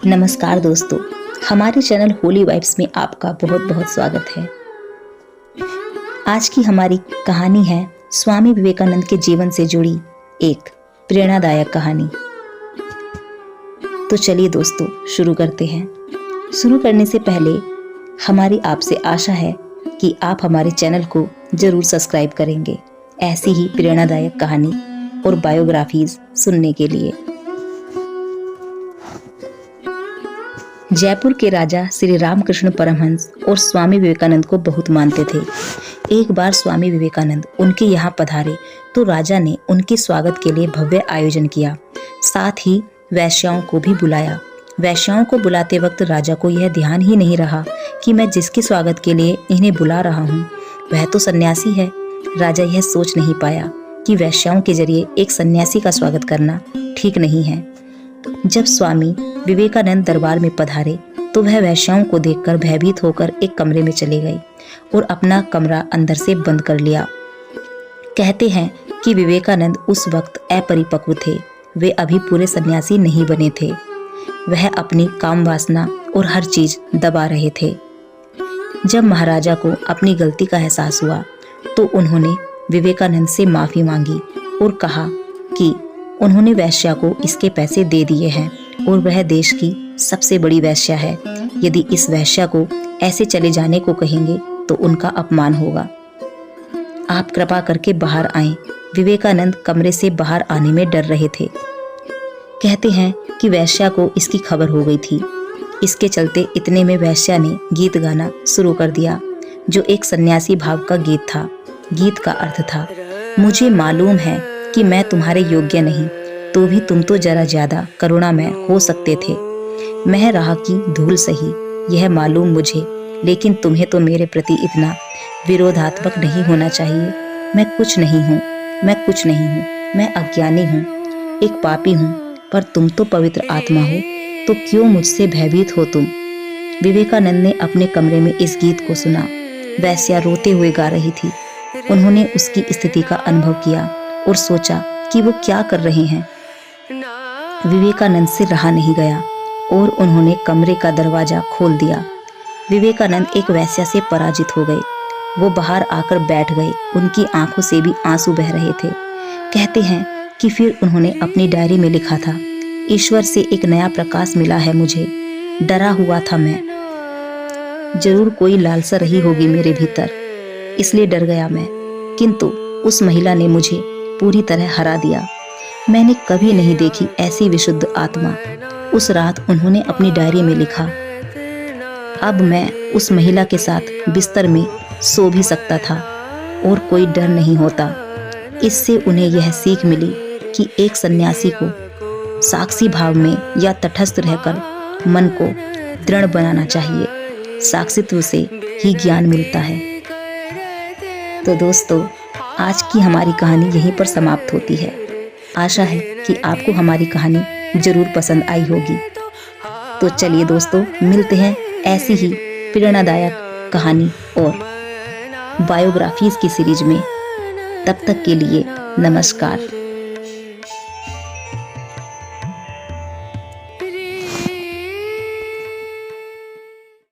नमस्कार दोस्तों, हमारे चैनल होली वाइब्स में आपका बहुत बहुत स्वागत है। आज की हमारी कहानी है स्वामी विवेकानंद के जीवन से जुड़ी एक प्रेरणादायक कहानी। तो चलिए दोस्तों शुरू करते हैं। शुरू करने से पहले हमारी आपसे आशा है कि आप हमारे चैनल को जरूर सब्सक्राइब करेंगे ऐसी ही प्रेरणादायक कहानी और बायोग्राफीज सुनने के लिए। जयपुर के राजा श्री रामकृष्ण परमहंस और स्वामी विवेकानंद को बहुत मानते थे। एक बार स्वामी विवेकानंद उनके यहाँ पधारे तो राजा ने उनके स्वागत के लिए भव्य आयोजन किया, साथ ही वैश्याओं को भी बुलाया। वैश्याओं को बुलाते वक्त राजा को यह ध्यान ही नहीं रहा कि मैं जिसके स्वागत के लिए इन्हें बुला रहा हूँ वह तो सन्यासी है। राजा यह सोच नहीं पाया कि वैश्याओं के जरिए एक सन्यासी का स्वागत करना ठीक नहीं है। जब स्वामी विवेकानंद दरबार में पधारे तो वह वैश्याओं को देखकर भयभीत होकर एक कमरे में चले गए और अपना कमरा अंदर से बंद कर लिया। कहते हैं कि विवेकानंद उस वक्त अपरिपक्व थे, वे अभी पूरे सन्यासी नहीं बने थे। वह अपनी काम वासना और हर चीज दबा रहे थे। जब महाराजा को अपनी गलती का एहसास हुआ तो उन्होंने विवेकानंद से माफी मांगी और कहा कि उन्होंने वैश्या को इसके पैसे दे दिए हैं और वह देश की सबसे बड़ी वैश्या है। यदि इस वैश्या को ऐसे चले जाने को कहेंगे तो उनका अपमान होगा। आप कृपा करके बाहर आएं। विवेकानंद कमरे से बाहर आने में डर रहे थे। कहते हैं कि वैश्या को इसकी खबर हो गई थी। इसके चलते इतने में वैश्या ने गीत गाना शुरू कर दिया, जो एक सन्यासी भाव का गीत था। गीत का अर्थ था, मुझे मालूम है कि मैं तुम्हारे योग्य नहीं, तो भी तुम तो जरा ज्यादा करुणामय हो सकते थे। मैं राह की धूल सही, यह मालूम मुझे, लेकिन तुम्हें तो मेरे प्रति इतना विरोधात्मक नहीं होना चाहिए। मैं कुछ नहीं हूँ, मैं कुछ नहीं हूँ, मैं अज्ञानी हूँ, एक पापी हूँ, पर तुम तो पवित्र आत्मा हो, तो क्यों मुझसे भयभीत हो तुम। विवेकानंद ने अपने कमरे में इस गीत को सुना। वैश्या रोते हुए गा रही थी। उन्होंने उसकी स्थिति का अनुभव किया और सोचा कि वो क्या कर रहे हैं। विवेकानंद से रहा नहीं गया और उन्होंने कमरे का दरवाजा खोल दिया। विवेकानंद एक वैश्या से पराजित हो गए। वो बाहर आकर बैठ गए। उनकी आंखों से भी आंसू बह रहे थे। कहते हैं कि फिर उन्होंने अपनी डायरी में लिखा था, ईश्वर से एक नया प्रकाश मिला है मुझे, डरा हुआ था मैं, जरूर कोई लालसा रही होगी मेरे भीतर, इसलिए डर गया मैं, किंतु उस महिला ने मुझे पूरी तरह हरा दिया। मैंने कभी नहीं देखी ऐसी विशुद्ध आत्मा। उस रात उन्होंने अपनी डायरी में लिखा, अब मैं उस महिला के साथ बिस्तर में सो भी सकता था और कोई डर नहीं होता। इससे उन्हें यह सीख मिली कि एक सन्यासी को साक्षी भाव में या तटस्थ रहकर मन को दृढ़ बनाना चाहिए। साक्षित्व से ही ज्ञान मिलता है। तो दोस्तों, आज की हमारी कहानी यहीं पर समाप्त होती है। आशा है कि आपको हमारी कहानी जरूर पसंद आई होगी। तो चलिए दोस्तों, मिलते हैं ऐसी ही प्रेरणादायक कहानी और बायोग्राफीज की सीरीज में। तब तक के लिए नमस्कार।